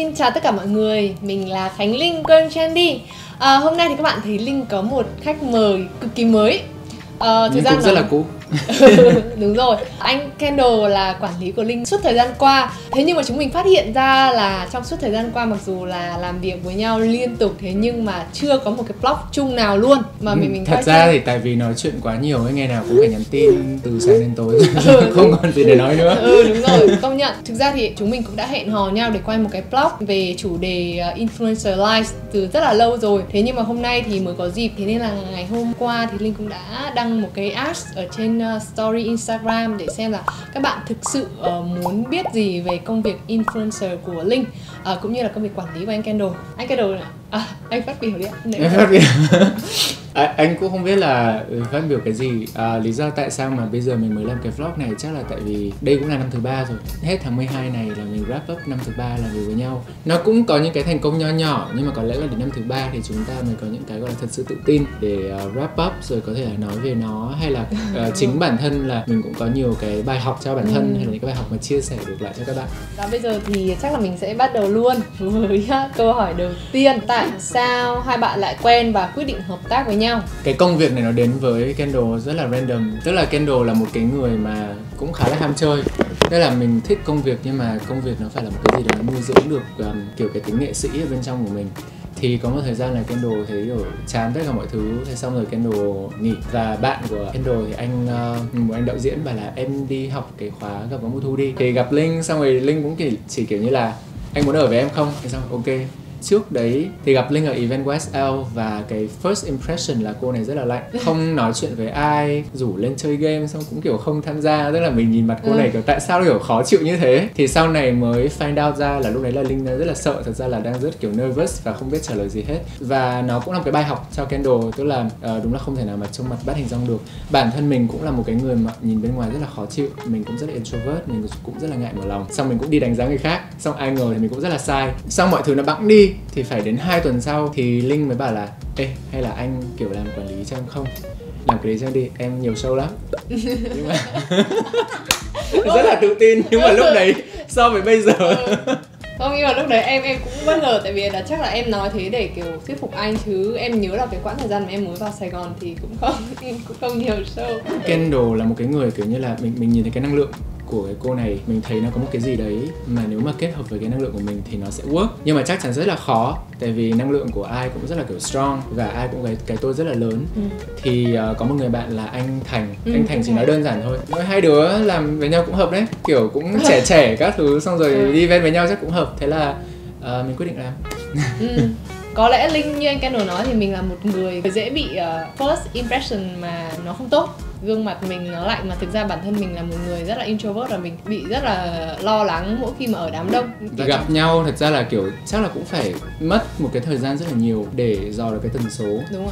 xin chào tất cả mọi người, mình là Khánh Linh, Girl Trendy. Hôm nay thì các bạn thấy Linh có một khách mời cực kỳ mới. Thực ra cũng rất là cũ. Đúng rồi, anh Kendall là quản lý của Linh suốt thời gian qua. Thế nhưng mà chúng mình phát hiện ra là trong suốt thời gian qua, mặc dù là làm việc với nhau liên tục, thế nhưng mà chưa có một cái blog chung nào luôn mà mình thật ra thì tại vì nói chuyện quá nhiều ấy, ngày nào cũng phải nhắn tin từ sáng đến tối. Không còn gì để nói nữa. Đúng rồi, công nhận. Thực ra thì chúng mình cũng đã hẹn hò nhau để quay một cái blog về chủ đề influencer life từ rất là lâu rồi. Thế nhưng mà hôm nay thì mới có dịp, thế nên là ngày hôm qua thì Linh cũng đã đăng một cái ask ở trên story Instagram để xem là các bạn thực sự muốn biết gì về công việc influencer của Linh, cũng như là công việc quản lý của anh Kendall. Anh Kendall, anh phát biểu đi ạ. Em phát biểu. Anh cũng không biết là phát biểu cái gì. Lý do tại sao mà bây giờ mình mới làm cái vlog này chắc là tại vì đây cũng là năm thứ 3 rồi. Hết tháng 12 này là mình wrap up năm thứ 3 làm việc với nhau. Nó cũng có những cái thành công nho nhỏ, nhưng mà có lẽ là đến năm thứ 3 thì chúng ta mới có những cái gọi là thật sự tự tin để wrap up rồi có thể là nói về nó, hay là chính bản thân là mình cũng có nhiều cái bài học cho bản thân, hay là những cái bài học mà chia sẻ được lại cho các bạn. Và bây giờ thì chắc là mình sẽ bắt đầu luôn với câu hỏi đầu tiên. Tại sao hai bạn lại quen và quyết định hợp tác với nhau? Cái công việc này nó đến với Kendall rất là random. Tức là Kendall là một cái người mà cũng khá là ham chơi. Tức là mình thích công việc, nhưng mà công việc nó phải là một cái gì đó nó nuôi dưỡng được kiểu cái tính nghệ sĩ ở bên trong của mình. Thì có một thời gian là Kendall thấy chán tất cả mọi thứ, thế xong rồi Kendall nghỉ. Và bạn của Kendall thì một anh đạo diễn bảo là em đi học cái khóa gặp gỡ mùa thu đi. Thì gặp Linh, xong rồi Linh cũng chỉ kiểu như là anh muốn ở với em không? Thế xong ok. Trước đấy thì gặp Linh ở event West L, và cái first impression là cô này rất là lạnh, không nói chuyện với ai, rủ lên chơi game xong cũng kiểu không tham gia. Tức là mình nhìn mặt cô này kiểu tại sao kiểu khó chịu như thế. Thì sau này mới find out ra là lúc đấy là Linh rất là sợ, thật ra là đang rất kiểu nervous và không biết trả lời gì hết. Và nó cũng là một cái bài học cho Kendall, tức là đúng là không thể nào mà trông mặt bắt hình dong được. Bản thân mình cũng là một cái người mà nhìn bên ngoài rất là khó chịu, mình cũng rất là introvert, mình cũng rất là ngại mở lòng. Xong mình cũng đi đánh giá người khác, xong ai ngờ thì mình cũng rất là sai. Xong mọi thứ nó bẵng đi thì phải đến 2 tuần sau thì Linh mới bảo là ê, hay là anh kiểu làm quản lý cho em không? Làm cái đấy cho em đi, em nhiều show lắm. Nhưng mà rất là tự tin, nhưng mà lúc đấy so với bây giờ không, nhưng mà lúc đấy em cũng bất ngờ, tại vì là chắc là em nói thế để kiểu thuyết phục anh, chứ em nhớ là cái quãng thời gian mà em mới vào Sài Gòn thì em cũng không nhiều show. Kendall là một cái người kiểu như là mình nhìn thấy cái năng lượng của cái cô này, mình thấy nó có một cái gì đấy mà nếu mà kết hợp với cái năng lượng của mình thì nó sẽ work. Nhưng mà chắc chắn rất là khó, tại vì năng lượng của ai cũng rất là kiểu strong, và ai cũng cái tôi rất là lớn. Thì có một người bạn là anh Thành. Anh Thành chỉ nói đơn giản thôi, nói hai đứa làm với nhau cũng hợp đấy, kiểu cũng trẻ các thứ, xong rồi đi event với nhau chắc cũng hợp. Thế là mình quyết định làm. Có lẽ Linh như anh Kendall nói thì mình là một người dễ bị first impression mà nó không tốt. Gương mặt mình nó lạnh, mà thực ra bản thân mình là một người rất là introvert, và mình bị rất là lo lắng mỗi khi mà ở đám đông. Gặp nhau thật ra là kiểu chắc là cũng phải mất một cái thời gian rất là nhiều để dò được cái tần số. Đúng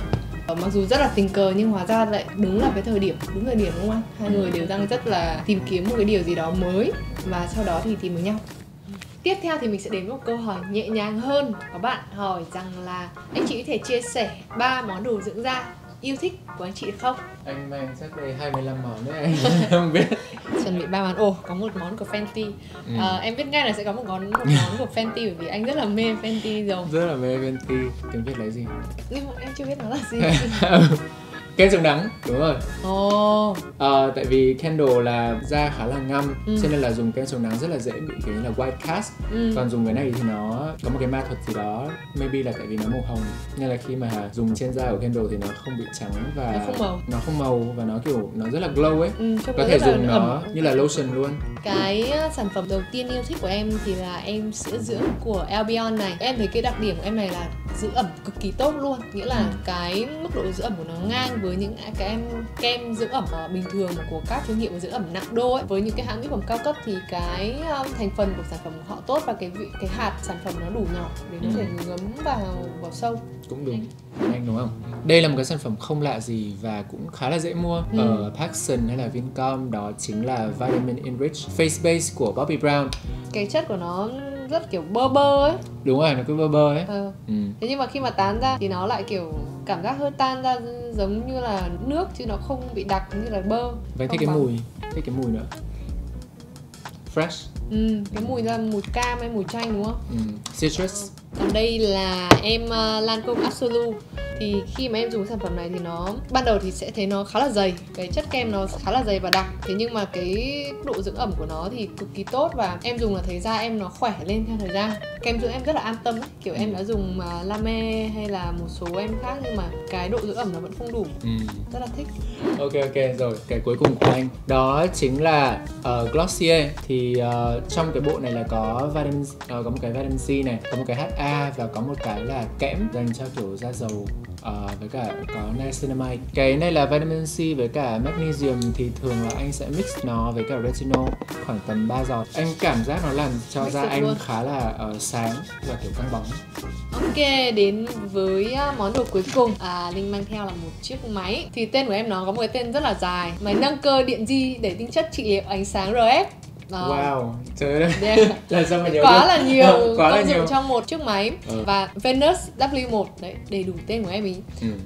rồi. Mặc dù rất là tình cờ nhưng hóa ra lại đúng là cái thời điểm, đúng thời điểm, đúng không anh? Hai người đều đang rất là tìm kiếm một cái điều gì đó mới, và sau đó thì tìm với nhau. Tiếp theo thì mình sẽ đến với một câu hỏi nhẹ nhàng hơn. Có bạn hỏi rằng là anh chị có thể chia sẻ 3 món đồ dưỡng da yêu thích của anh chị được không? Anh mang chắc đây 25 món đấy, anh không biết. Chuẩn bị 3 món. Có một món của Fenty. Em biết ngay là sẽ có một món của Fenty, bởi vì anh rất là mê Fenty rồi. Rất là mê Fenty. Tiếng Việt là gì? Nhưng mà em chưa biết nó là gì. Kem chống nắng, đúng rồi. Oh. Tại vì Kendall là da khá là ngăm, cho nên là dùng kem chống nắng rất là dễ bị kiểu như là white cast. Còn dùng cái này thì nó có một cái ma thuật gì đó, maybe là tại vì nó màu hồng, nên là khi mà dùng trên da của Kendall thì nó không bị trắng và nó không màu và nó kiểu nó rất là glow ấy. Có thể dùng nó như là lotion luôn. Cái sản phẩm đầu tiên yêu thích của em thì là em sữa dưỡng của Albion này. Em thấy cái đặc điểm của em này là giữ ẩm cực kỳ tốt luôn, nghĩa là cái mức độ giữ ẩm của nó ngang với những cái kem giữ ẩm bình thường của các thương hiệu giữ ẩm nặng đô ấy. Với những cái hãng mỹ phẩm cao cấp thì cái thành phần của sản phẩm của họ tốt, và cái hạt sản phẩm nó đủ nhỏ để có thể ngấm vào sâu. Cũng đúng. Anh đúng không? Đây là một cái sản phẩm không lạ gì và cũng khá là dễ mua ở Paxson hay là Vincom, đó chính là Vitamin Enrich Face Base của Bobbi Brown. Cái chất của nó rất kiểu bơ bơ ấy. Đúng rồi, nó cứ bơ bơ ấy. Thế nhưng mà khi mà tán ra thì nó lại kiểu cảm giác hơi tan ra giống như là nước, chứ nó không bị đặc như là bơ. Vậy thích cái mùi nữa. fresh. Cái mùi là mùi cam hay mùi chanh đúng không? Citrus. Còn đây là em Lancome Absolute. Thì khi mà em dùng sản phẩm này thì nó ban đầu thì sẽ thấy nó khá là dày, cái chất kem nó khá là dày và đặc. Thế nhưng mà cái độ dưỡng ẩm của nó thì cực kỳ tốt và em dùng là thấy da em nó khỏe lên theo thời gian. Kem dưỡng em rất là an tâm ấy. Kiểu em đã dùng Lame hay là một số em khác nhưng mà cái độ dưỡng ẩm nó vẫn không đủ. Rất là thích. Ok rồi, cái cuối cùng của anh đó chính là Glossier. Thì trong cái bộ này là có có một cái vitamin C này, có một cái HA và có một cái là kẽm dành cho kiểu da dầu. Với cả có niacinamide. Cái này là vitamin C với cả magnesium thì thường là anh sẽ mix nó với cả retinol khoảng tầm 3 giọt. Anh cảm giác nó làm cho Mix da được anh luôn. khá là sáng và kiểu căng bóng. Ok, đến với món đồ cuối cùng. Linh mang theo là một chiếc máy. Thì tên của em nó có một cái tên rất là dài. Máy nâng cơ điện di để tinh chất trị liệu ánh sáng RF. Wow, trời ơi. Yeah. Là sao mà nhớ Quá được? là nhiều Quá là công dụng nhiều. trong một chiếc máy. Và Venus W1 đấy, đầy đủ tên của em ý.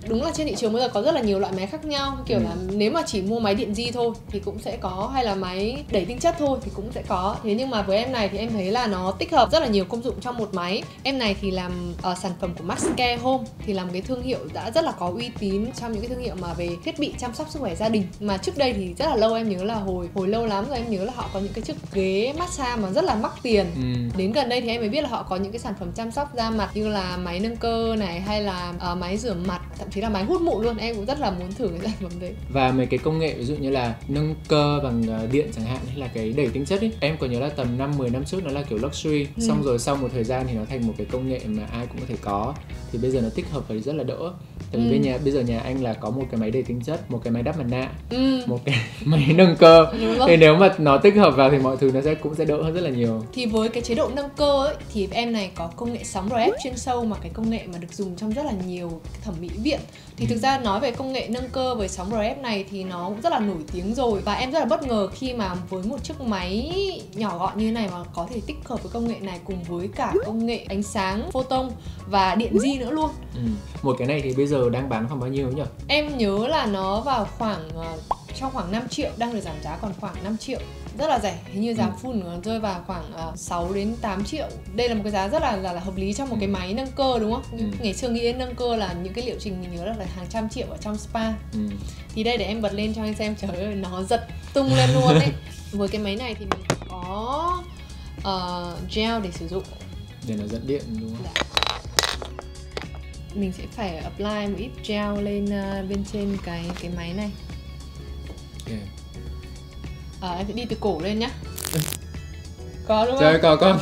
Đúng là trên thị trường bây giờ có rất là nhiều loại máy khác nhau. Kiểu là nếu mà chỉ mua máy điện di thôi thì cũng sẽ có, hay là máy đẩy tinh chất thôi thì cũng sẽ có. Thế nhưng mà với em này thì em thấy là nó tích hợp rất là nhiều công dụng trong một máy. Em này thì làm sản phẩm của Max Care Home, thì là một cái thương hiệu đã rất là có uy tín trong những cái thương hiệu mà về thiết bị chăm sóc sức khỏe gia đình. Mà trước đây thì rất là lâu, em nhớ là hồi lâu lắm rồi em nhớ là họ có những cái chiếc ghế massage mà rất là mắc tiền. Đến gần đây thì em mới biết là họ có những cái sản phẩm chăm sóc da mặt như là máy nâng cơ này, hay là máy rửa mặt, thậm chí là máy hút mụn luôn. Em cũng rất là muốn thử cái sản phẩm đấy. Và mấy cái công nghệ ví dụ như là nâng cơ bằng điện chẳng hạn, hay là cái đẩy tinh chất ấy, em có nhớ là tầm 5-10 năm trước nó là kiểu luxury, xong rồi sau một thời gian thì nó thành một cái công nghệ mà ai cũng có thể có. Thì bây giờ nó tích hợp vào rất là đỡ. Tại vì bây giờ nhà anh là có một cái máy đẩy tinh chất, một cái máy đắp mặt nạ, một cái máy nâng cơ. Thì nếu mà nó tích hợp vào thì mọi thứ nó cũng sẽ đỡ hơn rất là nhiều. Thì với cái chế độ nâng cơ ấy, thì em này có công nghệ sóng RF chuyên sâu, mà cái công nghệ mà được dùng trong rất là nhiều thẩm mỹ viện. Thì thực ra nói về công nghệ nâng cơ với sóng RF này thì nó cũng rất là nổi tiếng rồi. Và em rất là bất ngờ khi mà với một chiếc máy nhỏ gọn như thế này mà có thể tích hợp với công nghệ này cùng với cả công nghệ ánh sáng photon và điện di nữa luôn. Một cái này thì bây giờ đang bán khoảng bao nhiêu nhỉ? Em nhớ là nó vào khoảng trong khoảng 5 triệu, đang được giảm giá còn khoảng 5 triệu. Rất là rẻ, hình như giá full nó rơi vào khoảng 6 đến 8 triệu. Đây là một cái giá rất là hợp lý trong một cái máy nâng cơ đúng không? Ngày xưa nghĩ đến nâng cơ là những cái liệu trình mình nhớ là phải hàng trăm triệu ở trong spa. Thì đây để em bật lên cho anh xem, trời ơi nó giật tung lên luôn ấy. Với cái máy này thì mình có gel để sử dụng. Để nó dẫn điện đúng không? Dạ. Mình sẽ phải apply một ít gel lên bên trên cái máy này. Okay. Em sẽ đi từ cổ lên nhá. Có đúng không? Trời, có.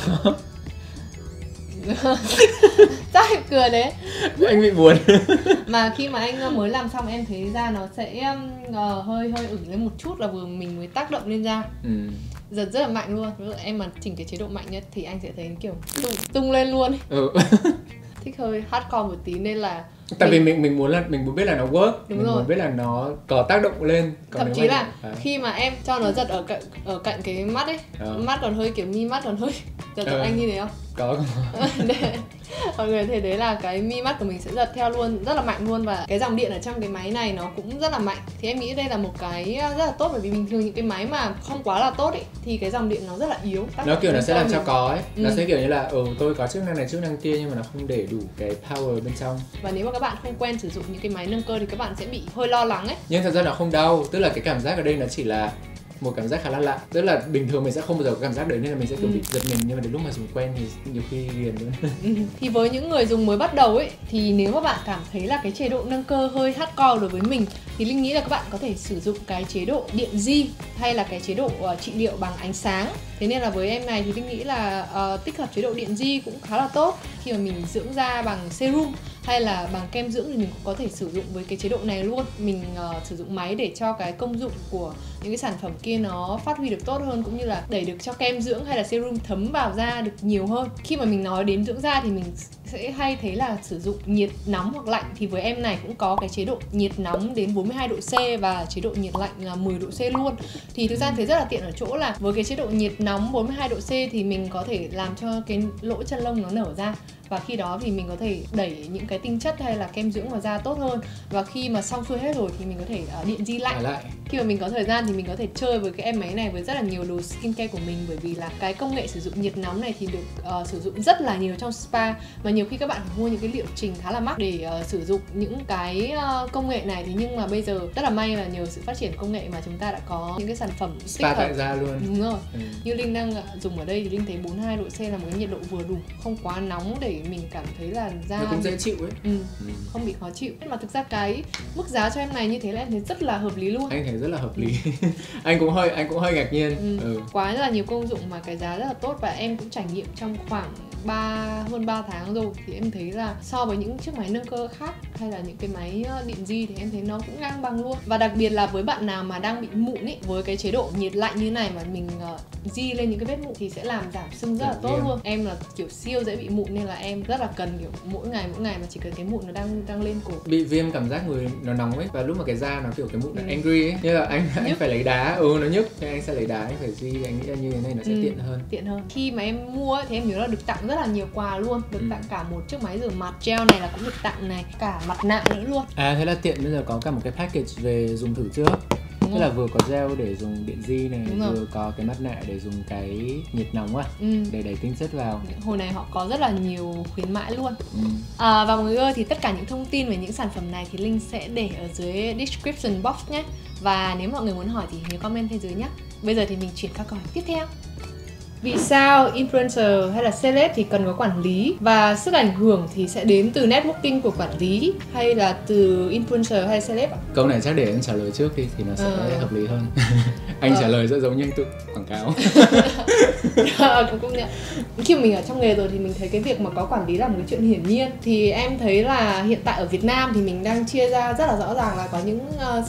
Sao em cười đấy? Anh bị buồn. Mà khi mà anh mới làm xong em thấy da nó sẽ hơi ửng lên một chút là vừa mình mới tác động lên da. Giật rất là mạnh luôn. Ví dụ em mà chỉnh cái chế độ mạnh nhất thì anh sẽ thấy kiểu tung lên luôn. Thích hơi hardcore một tí nên là tại vì mình muốn biết là nó work, mình rồi. muốn biết là nó có tác động lên. Thậm chí là khi mà em cho nó giật ở cạnh cái mắt ấy, mắt còn hơi kiểu mi mắt còn hơi giật anh như thế không? Có. Mọi người thấy đấy là cái mi mắt của mình sẽ giật theo luôn, rất là mạnh luôn. Và cái dòng điện ở trong cái máy này nó cũng rất là mạnh. Thì em nghĩ đây là một cái rất là tốt, bởi vì bình thường những cái máy mà không quá là tốt ấy thì cái dòng điện nó rất là yếu. Nó kiểu nó sẽ làm cho có ấy. Nó sẽ kiểu như là tôi có chức năng này chức năng kia nhưng mà nó không để đủ cái power bên trong. Và nếu mà các bạn không quen sử dụng những cái máy nâng cơ thì các bạn sẽ bị hơi lo lắng ấy. Nhưng thật ra nó không đau, tức là cái cảm giác ở đây nó chỉ là một cảm giác khá là lạ. Tức là bình thường mình sẽ không bao giờ có cảm giác đấy nên là mình sẽ kiểu bị giật mình, nhưng mà đến lúc mà dùng quen thì nhiều khi ghiền luôn. Thì với những người dùng mới bắt đầu ấy thì nếu mà bạn cảm thấy là cái chế độ nâng cơ hơi hardcore đối với mình thì Linh nghĩ là các bạn có thể sử dụng cái chế độ điện di hay là cái chế độ trị liệu bằng ánh sáng. Thế nên là với em này thì Linh nghĩ là tích hợp chế độ điện di cũng khá là tốt. Khi mà mình dưỡng da bằng serum hay là bằng kem dưỡng thì mình cũng có thể sử dụng với cái chế độ này luôn. Mình sử dụng máy để cho cái công dụng của những cái sản phẩm kia nó phát huy được tốt hơn, cũng như là đẩy được cho kem dưỡng hay là serum thấm vào da được nhiều hơn. Khi mà mình nói đến dưỡng da thì mình sẽ hay thấy là sử dụng nhiệt nóng hoặc lạnh, thì với em này cũng có cái chế độ nhiệt nóng đến 42 độ C và chế độ nhiệt lạnh là 10 độ C luôn. Thì thực ra em thấy rất là tiện ở chỗ là với cái chế độ nhiệt nóng 42 độ C thì mình có thể làm cho cái lỗ chân lông nó nở ra, và khi đó thì mình có thể đẩy những cái tinh chất hay là kem dưỡng vào da tốt hơn. Và khi mà xong xuôi hết rồi thì mình có thể điện di lại. Khi mà mình có thời gian thì mình có thể chơi với cái em máy này với rất là nhiều đồ skincare của mình, bởi vì là cái công nghệ sử dụng nhiệt nóng này thì được sử dụng rất là nhiều trong spa, mà nhiều khi các bạn phải mua những cái liệu trình khá là mắc để sử dụng những cái công nghệ này. Thì nhưng mà bây giờ rất là may là nhờ sự phát triển công nghệ mà chúng ta đã có những cái sản phẩm spa tại da luôn. Đúng rồi. Như Linh đang dùng ở đây thì Linh thấy 42 độ C là một cái nhiệt độ vừa đủ, không quá nóng để mình cảm thấy là da nó cũng dễ chịu ấy. Không bị khó chịu. Nhưng mà thực ra cái mức giá cho em này như thế là em thấy rất là hợp lý luôn. Anh thấy rất là hợp lý. anh cũng hơi ngạc nhiên. Quá rất là nhiều công dụng mà cái giá rất là tốt, và em cũng trải nghiệm trong khoảng hơn 3 tháng rồi, thì em thấy là so với những chiếc máy nâng cơ khác hay là những cái máy điện di thì em thấy nó cũng ngang bằng luôn. Và đặc biệt là với bạn nào mà đang bị mụn ấy, với cái chế độ nhiệt lạnh như này mà mình di lên những cái vết mụn thì sẽ làm giảm sưng rất là tốt luôn. Em là kiểu siêu dễ bị mụn nên là em rất là cần kiểu mỗi ngày mà chỉ cần cái mụn nó đang lên cổ. Bị viêm cảm giác người nó nóng ấy, và lúc mà cái da nó kiểu cái mụn nó angry ấy, như là anh phải lấy đá, nó nhức, thì anh sẽ lấy đá, anh phải di, anh nghĩ là như thế này nó sẽ tiện hơn. Khi mà em mua ấy, thì em nhớ là được tặng rất là nhiều quà luôn, được tặng cả một chiếc máy rửa mặt gel này là cũng được tặng này, cả mặt nạ nữa luôn. Thế là tiện, bây giờ có cả một cái package về dùng thử trước. Tức là vừa có gel để dùng điện di này, vừa có cái mặt nạ để dùng cái nhiệt nóng để đẩy tinh chất vào. Hồi này họ có rất là nhiều khuyến mãi luôn. Và mọi người ơi, thì tất cả những thông tin về những sản phẩm này thì Linh sẽ để ở dưới description box nhé. Và nếu mọi người muốn hỏi thì nhớ comment phía dưới nhé. Bây giờ thì mình chuyển qua câu hỏi tiếp theo. Vì sao influencer hay là celeb thì cần có quản lý, và sức ảnh hưởng thì sẽ đến từ networking của quản lý hay là từ influencer hay là celeb ạ? Câu này chắc để anh trả lời trước đi thì nó sẽ hợp lý hơn. Anh trả lời rất giống như anh tự quảng cáo. Cũng nhận. Khi mà mình ở trong nghề rồi thì mình thấy cái việc mà có quản lý là một cái chuyện hiển nhiên. Thì em thấy là hiện tại ở Việt Nam thì mình đang chia ra rất là rõ ràng là có những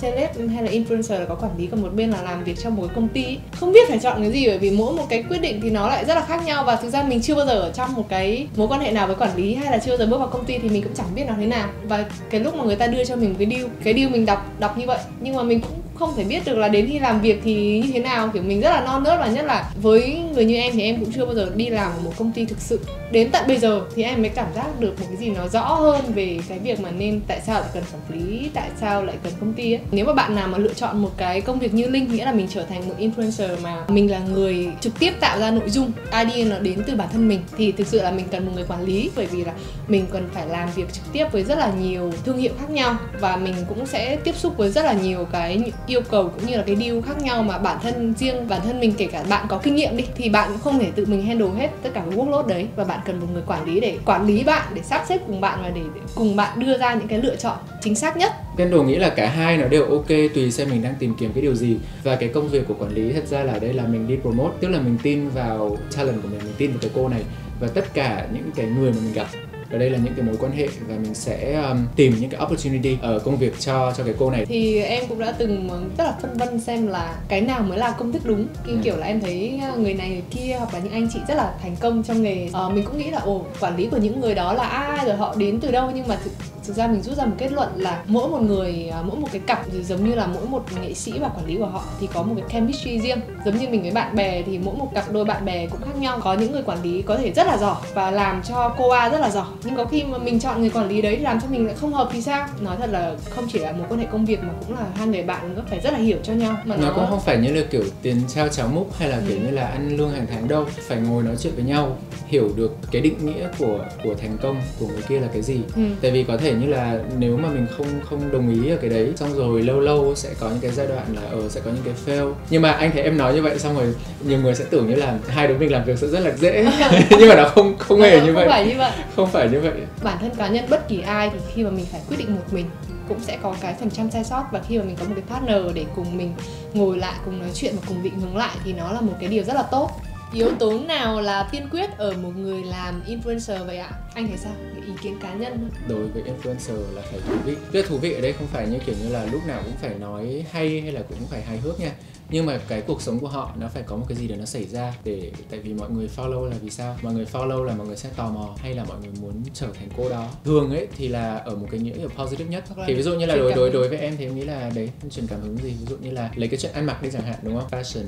celeb hay là influencer là có quản lý, còn một bên là làm việc trong một cái công ty. Không biết phải chọn cái gì, bởi vì mỗi một cái quyết định thì nó lại rất là khác nhau. Và thực ra mình chưa bao giờ ở trong một cái mối quan hệ nào với quản lý, hay là chưa bao giờ bước vào công ty thì mình cũng chẳng biết nó thế nào. Và cái lúc mà người ta đưa cho mình một cái deal mình đọc như vậy, nhưng mà mình cũng không thể biết được là đến khi làm việc thì như thế nào. Kiểu mình rất là non nớt, và nhất là với người như em thì em cũng chưa bao giờ đi làm ở một công ty thực sự. Đến tận bây giờ thì em mới cảm giác được một cái gì nó rõ hơn về cái việc mà nên tại sao lại cần quản lý, tại sao lại cần công ty ấy. Nếu mà bạn nào mà lựa chọn một cái công việc như Linh, nghĩa là mình trở thành một influencer mà mình là người trực tiếp tạo ra nội dung, idea nó đến từ bản thân mình, thì thực sự là mình cần một người quản lý, bởi vì là mình cần phải làm việc trực tiếp với rất là nhiều thương hiệu khác nhau, và mình cũng sẽ tiếp xúc với rất là nhiều cái yêu cầu cũng như là cái deal khác nhau mà bản thân mình, kể cả bạn có kinh nghiệm đi thì bạn cũng không thể tự mình handle hết tất cả cái workload đấy, và bạn cần một người quản lý để quản lý bạn, để sắp xếp cùng bạn và để cùng bạn đưa ra những cái lựa chọn chính xác nhất. Kendall nghĩ là cả hai nó đều ok, tùy xem mình đang tìm kiếm cái điều gì. Và cái công việc của quản lý thật ra là đây là mình đi promote, tức là mình tin vào talent của mình tin vào cái cô này, và tất cả những cái người mà mình gặp ở đây là những cái mối quan hệ, và mình sẽ tìm những cái opportunity ở công việc cho cái cô này. Thì em cũng đã từng rất là phân vân xem là cái nào mới là công thức đúng. Kiểu là em thấy người này người kia hoặc là những anh chị rất là thành công trong nghề, mình cũng nghĩ là quản lý của những người đó là ai rồi họ đến từ đâu, nhưng mà thực ra mình rút ra một kết luận là mỗi một người, mỗi một cái cặp thì giống như là mỗi một nghệ sĩ và quản lý của họ thì có một cái chemistry riêng. Giống như mình với bạn bè thì mỗi một cặp đôi bạn bè cũng khác nhau. Có những người quản lý có thể rất là giỏi và làm cho cô A rất là giỏi, nhưng có khi mà mình chọn người quản lý đấy làm cho mình lại không hợp thì sao? Nói thật là không chỉ là một quan hệ công việc mà cũng là hai người bạn nữa, phải rất là hiểu cho nhau. Mà nó cũng không phải như là kiểu tiền trao cháo múc hay là kiểu như là ăn lương hàng tháng đâu. Phải ngồi nói chuyện với nhau, hiểu được cái định nghĩa của thành công của người kia là cái gì. Tại vì có thể như là nếu mà mình không đồng ý ở cái đấy, xong rồi lâu sẽ có những cái giai đoạn là sẽ có những cái fail. Nhưng mà anh thấy em nói như vậy xong rồi nhiều người sẽ tưởng như là hai đứa mình làm việc sẽ rất là dễ. Nhưng mà nó không hề như vậy. Không phải như vậy. Bản thân cá nhân bất kỳ ai thì khi mà mình phải quyết định một mình cũng sẽ có cái phần trăm sai sót, và khi mà mình có một cái partner để cùng mình ngồi lại, cùng nói chuyện và cùng định hướng lại thì nó là một cái điều rất là tốt. Yếu tố nào là tiên quyết ở một người làm influencer vậy ạ? Anh thấy sao? Cái ý kiến cá nhân. Đối với influencer là phải thú vị. Cái thú vị ở đây không phải như kiểu như là lúc nào cũng phải nói hay hay là cũng phải hài hước nha, nhưng mà cái cuộc sống của họ nó phải có một cái gì để nó xảy ra, để tại vì mọi người follow là vì sao? Mọi người follow là mọi người sẽ tò mò hay là mọi người muốn trở thành cô đó. Thường ấy thì là ở một cái nghĩa là positive nhất. Thì ví dụ như là đối với em thì em nghĩ là đấy, truyền cảm hứng gì, ví dụ như là lấy cái chuyện ăn mặc đi chẳng hạn, đúng không? Fashion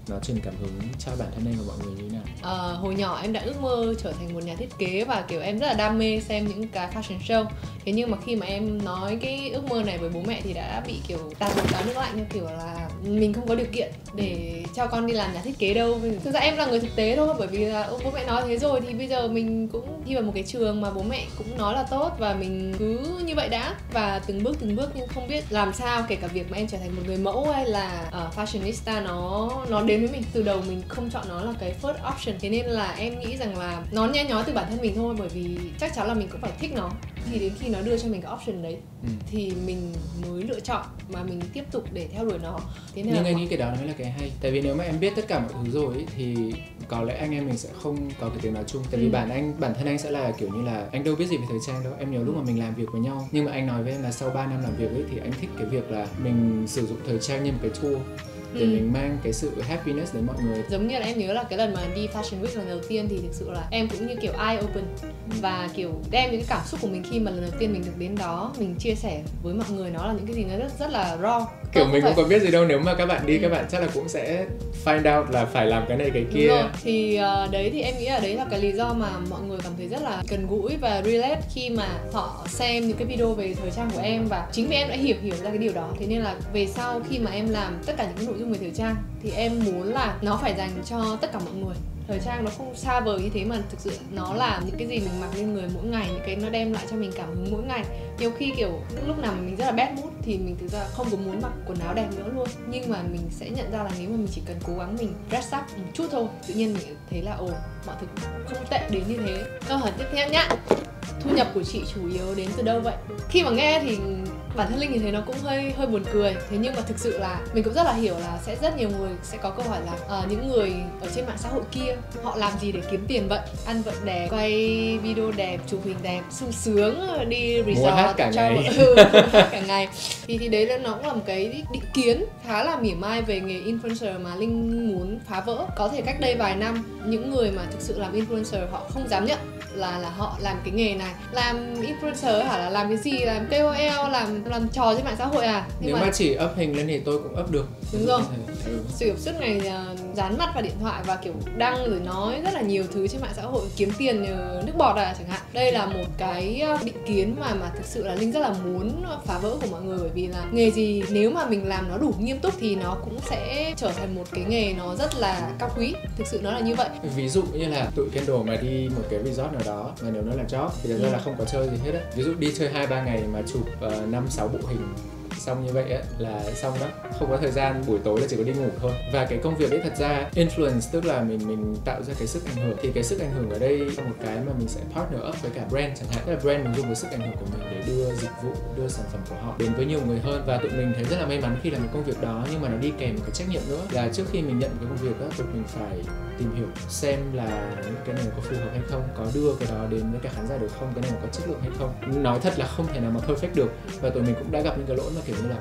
nó truyền cảm hứng cho bản thân em và mọi người như thế nào? Hồi nhỏ em đã ước mơ trở thành một nhà thiết kế và kiểu em rất là đam mê xem những cái fashion show. Thế nhưng mà khi mà em nói cái ước mơ này với bố mẹ thì đã bị kiểu tạt một cái nước lạnh, như kiểu là mình không có điều kiện để cho con đi làm nhà thiết kế đâu. Thực ra em là người thực tế thôi, bởi vì là bố mẹ nói thế rồi thì bây giờ mình cũng đi vào một cái trường mà bố mẹ cũng nói là tốt và mình cứ như vậy đã, và từng bước nhưng không biết làm sao, kể cả việc mà em trở thành một người mẫu hay là fashionista nó đến với mình từ đầu, mình không chọn nó là cái first option. Thế nên là em nghĩ rằng là nó nhe nhói từ bản thân mình thôi, bởi vì chắc chắn là mình cũng phải thích nó, thì đến khi nó đưa cho mình cái option đấy thì mình mới lựa chọn mà mình tiếp tục để theo đuổi nó. Thế nên nhưng anh nghĩ cái đó mới là cái hay, tại vì nếu mà em biết tất cả mọi thứ rồi ấy, thì có lẽ anh em mình sẽ không có cái tiếng nói chung. Tại vì bản thân anh sẽ là kiểu như là anh đâu biết gì về thời trang đâu. Em nhớ lúc mà mình làm việc với nhau, nhưng mà anh nói với em là sau 3 năm làm việc ấy thì anh thích cái việc là mình sử dụng thời trang như một cái tool để mình mang cái sự happiness đến mọi người. Giống như là em nhớ là cái lần mà đi Fashion Week lần đầu tiên thì thực sự là em cũng như kiểu eye open và kiểu đem những cái cảm xúc của mình khi mà lần đầu tiên mình được đến đó, mình chia sẻ với mọi người, nó là những cái gì nó rất là raw. Kiểu mình cũng có biết gì đâu, nếu mà các bạn đi các bạn chắc là cũng sẽ find out là phải làm cái này cái kia. Đúng rồi. Thì đấy thì em nghĩ là đấy là cái lý do mà mọi người cảm thấy rất là gần gũi và relate khi mà họ xem những cái video về thời trang của em, và chính vì em đã hiểu ra cái điều đó. Thế nên là về sau khi mà em làm tất cả những cái nội dung về thời trang thì em muốn là nó phải dành cho tất cả mọi người. Thời trang nó không xa vời như thế, mà thực sự nó là những cái gì mình mặc lên người mỗi ngày, những cái nó đem lại cho mình cảm hứng mỗi ngày. Nhiều khi kiểu lúc nào mình rất là bad mood thì mình thực ra không có muốn mặc quần áo đẹp nữa luôn, nhưng mà mình sẽ nhận ra là nếu mà mình chỉ cần cố gắng mình dress up một chút thôi, tự nhiên mình thấy là mọi thứ không tệ đến như thế. Câu hỏi tiếp theo nhá, thu nhập của chị chủ yếu đến từ đâu vậy? Khi mà nghe thì bản thân Linh thì thấy nó cũng hơi buồn cười. Thế nhưng mà thực sự là mình cũng rất là hiểu là sẽ rất nhiều người sẽ có câu hỏi là những người ở trên mạng xã hội kia họ làm gì để kiếm tiền vậy? Ăn vận đẹp, quay video đẹp, chụp hình đẹp, sung sướng, đi resort, mua hát cả ngày. cả ngày. Thì đấy là nó cũng là một cái định kiến khá là mỉa mai về nghề influencer mà Linh muốn phá vỡ. Có thể cách đây vài năm những người mà thực sự làm influencer họ không dám nhận là họ làm cái nghề này. Làm influencer hả, là làm cái gì, làm KOL, làm trò trên mạng xã hội à? Nhưng nếu mà chỉ up hình lên thì tôi cũng up được. Đúng rồi. Kiểu suốt ngày dán mắt vào điện thoại và kiểu đăng rồi nói rất là nhiều thứ trên mạng xã hội, kiếm tiền nhờ nước bọt chẳng hạn. Đây là một cái định kiến mà thực sự là Linh rất là muốn phá vỡ của mọi người, bởi vì là nghề gì nếu mà mình làm nó đủ nghiêm túc thì nó cũng sẽ trở thành một cái nghề nó rất là cao quý. Thực sự nó là như vậy. Ví dụ như là tụi Kendall mà đi một cái resort nào đó mà nếu nó là job thì thật ra là không có chơi gì hết á. Ví dụ đi chơi 2-3 ngày mà chụp 5-6 bộ hình xong như vậy ấy, là xong đó, không có thời gian, buổi tối là chỉ có đi ngủ thôi. Và cái công việc ấy thật ra influence tức là mình tạo ra cái sức ảnh hưởng, thì cái sức ảnh hưởng ở đây là một cái mà mình sẽ partner up với cả brand chẳng hạn, tức là brand mình dùng cái sức ảnh hưởng của mình để đưa dịch vụ, đưa sản phẩm của họ đến với nhiều người hơn. Và tụi mình thấy rất là may mắn khi làm cái công việc đó, nhưng mà nó đi kèm một cái trách nhiệm nữa là trước khi mình nhận cái công việc đó, tụi mình phải tìm hiểu xem là những cái này có phù hợp hay không, có đưa cái đó đến với cả khán giả được không, cái này có chất lượng hay không. Nói thật là không thể nào mà perfect được, và tụi mình cũng đã gặp những cái lỗi mà kiểu như là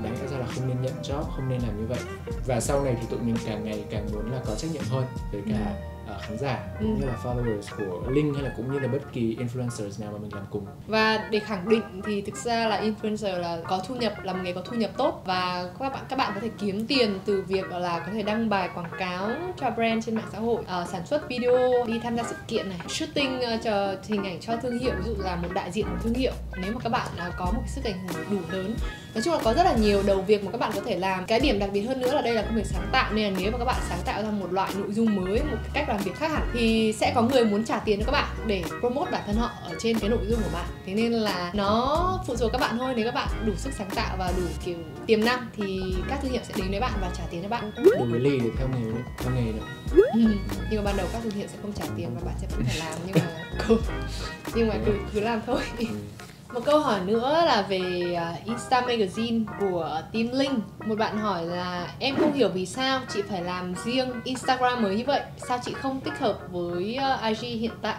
đáng lẽ ra là không nên nhận job, không nên làm như vậy. Và sau này thì tụi mình càng ngày càng muốn là có trách nhiệm hơn với cả khán giả cũng như là followers của Linh hay là cũng như là bất kỳ influencers nào mà mình làm cùng. Và để khẳng định thì thực ra là influencer là có thu nhập, làm nghề có thu nhập tốt, và các bạn có thể kiếm tiền từ việc là có thể đăng bài quảng cáo cho brand trên mạng xã hội, sản xuất video, đi tham gia sự kiện này, shooting cho hình ảnh cho thương hiệu, ví dụ là một đại diện của thương hiệu. Nếu mà các bạn có một cái sức ảnh hưởng đủ lớn, nói chung là có rất là nhiều đầu việc mà các bạn có thể làm. Cái điểm đặc biệt hơn nữa là đây là công việc sáng tạo, nên là nếu mà các bạn sáng tạo ra một loại nội dung mới, một cái cách làm việc khác hẳn thì sẽ có người muốn trả tiền cho các bạn để promote bản thân họ ở trên cái nội dung của bạn. Thế nên là nó phụ thuộc các bạn thôi. Nếu các bạn đủ sức sáng tạo và đủ kiểu tiềm năng thì các thương hiệu sẽ đến với bạn và trả tiền cho bạn. Đừng có lì để theo nghề được. Nhưng mà ban đầu các thương hiệu sẽ không trả tiền và bạn sẽ vẫn phải làm, nhưng mà cứ làm thôi. Một câu hỏi nữa là về Insta Magazine của Team Linh. Một bạn hỏi là em không hiểu vì sao chị phải làm riêng Instagram mới như vậy, sao chị không tích hợp với IG hiện tại?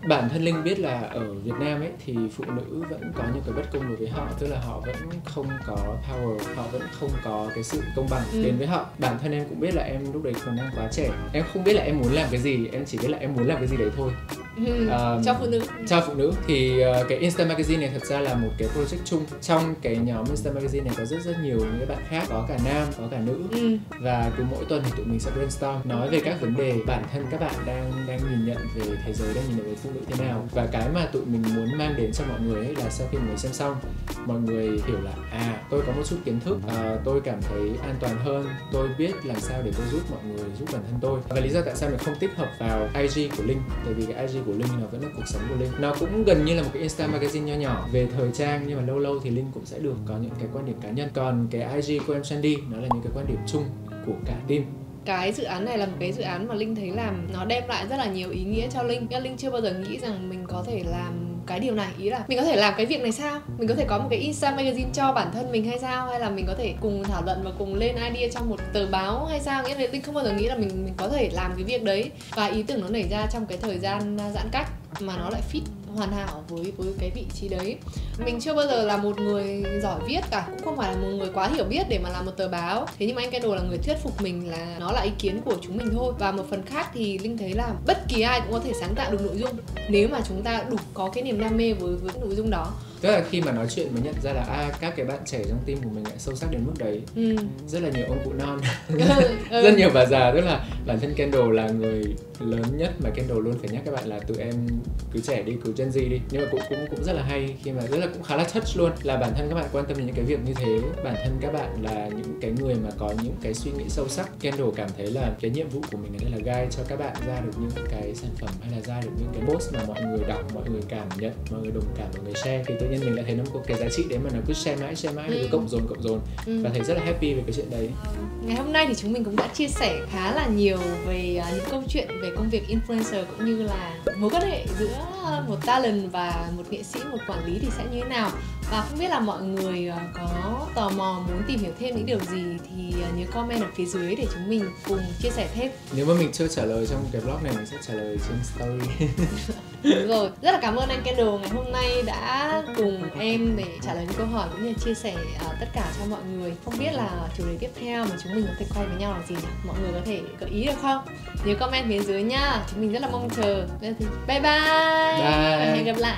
Bản thân Linh biết là ở Việt Nam ấy thì phụ nữ vẫn có những cái bất công đối với họ, tức là họ vẫn không có power, họ vẫn không có cái sự công bằng đến với họ. Bản thân em cũng biết là em lúc đấy còn đang quá trẻ, em không biết là em muốn làm cái gì, em chỉ biết là em muốn làm cái gì đấy thôi. Cho phụ nữ thì cái Insta Magazine này thật ra là một cái project chung. Trong cái nhóm Insta Magazine này có rất nhiều những cái bạn khác, có cả nam, có cả nữ. Và cứ mỗi tuần thì tụi mình sẽ brainstorm nói về các vấn đề bản thân các bạn đang nhìn nhận về thế giới, đang nhìn nhận về phụ nữ thế nào. Và cái mà tụi mình muốn mang đến cho mọi người ấy là sau khi mọi người xem xong, mọi người hiểu là tôi có một chút kiến thức, tôi cảm thấy an toàn hơn, tôi biết làm sao để tôi giúp mọi người, giúp bản thân tôi. Và lý do tại sao mình không tích hợp vào IG của Linh, tại vì cái IG của Linh nó vẫn là cuộc sống của Linh, nó cũng gần như là một cái Insta Magazine nho nhỏ về thời trang, nhưng mà lâu lâu thì Linh cũng sẽ được có những cái quan điểm cá nhân. Còn cái IG của em Trendy nó là những cái quan điểm chung của cả team. Cái dự án này là một cái dự án mà Linh thấy làm nó đem lại rất là nhiều ý nghĩa cho Linh. Nhưng Linh chưa bao giờ nghĩ rằng mình có thể làm cái điều này, ý là mình có thể làm cái việc này sao? Mình có thể có một cái Insta Magazine cho bản thân mình hay sao? Hay là mình có thể cùng thảo luận và cùng lên idea trong một tờ báo hay sao? Nghĩa là Linh không bao giờ nghĩ là mình có thể làm cái việc đấy. Và ý tưởng nó nảy ra trong cái thời gian giãn cách mà nó lại fit hoàn hảo với cái vị trí đấy. Mình chưa bao giờ là một người giỏi viết cả, cũng không phải là một người quá hiểu biết để mà làm một tờ báo. Thế nhưng mà anh Kendall là người thuyết phục mình là nó là ý kiến của chúng mình thôi. Và một phần khác thì Linh thấy là bất kỳ ai cũng có thể sáng tạo được nội dung nếu mà chúng ta đủ có cái niềm đam mê với nội dung đó. Tức là khi mà nói chuyện mới nhận ra là các cái bạn trẻ trong team của mình lại sâu sắc đến mức đấy. Rất là nhiều ông cụ non, rất nhiều bà già. Tức là bản thân Kendall là người lớn nhất mà Kendall luôn phải nhắc các bạn là tụi em cứ trẻ đi, cứ Gen Z đi. Nhưng mà cũng rất là hay khi mà rất là cũng khá là touch luôn, là bản thân các bạn quan tâm đến những cái việc như thế. Bản thân các bạn là những cái người mà có những cái suy nghĩ sâu sắc. Kendall cảm thấy là cái nhiệm vụ của mình ở đây là guide cho các bạn ra được những cái sản phẩm hay là ra được những cái post mà mọi người đọc, mọi người cảm nhận, mọi người đồng cảm, mọi người share. Thì tự nhiên mình lại thấy nó có cái giá trị đấy mà nó cứ share mãi cứ cộng dồn và thấy rất là happy về cái chuyện đấy. Ngày hôm nay thì chúng mình cũng đã chia sẻ khá là nhiều về những câu chuyện về công việc influencer, cũng như là mối quan hệ giữa một talent và một nghệ sĩ, một quản lý thì sẽ như thế nào. Và không biết là mọi người có tò mò muốn tìm hiểu thêm những điều gì thì nhớ comment ở phía dưới để chúng mình cùng chia sẻ thêm. Nếu mà mình chưa trả lời trong cái vlog này, mình sẽ trả lời trên story. Đúng rồi, rất là cảm ơn anh Kendall ngày hôm nay đã cùng em để trả lời những câu hỏi cũng như chia sẻ tất cả cho mọi người. Không biết là chủ đề tiếp theo mà chúng mình có thể quay với nhau là gì nhỉ? Mọi người có thể gợi ý được không? Nhớ comment phía dưới nha, chúng mình rất là mong chờ. Bye bye. Bye. Và hẹn gặp lại.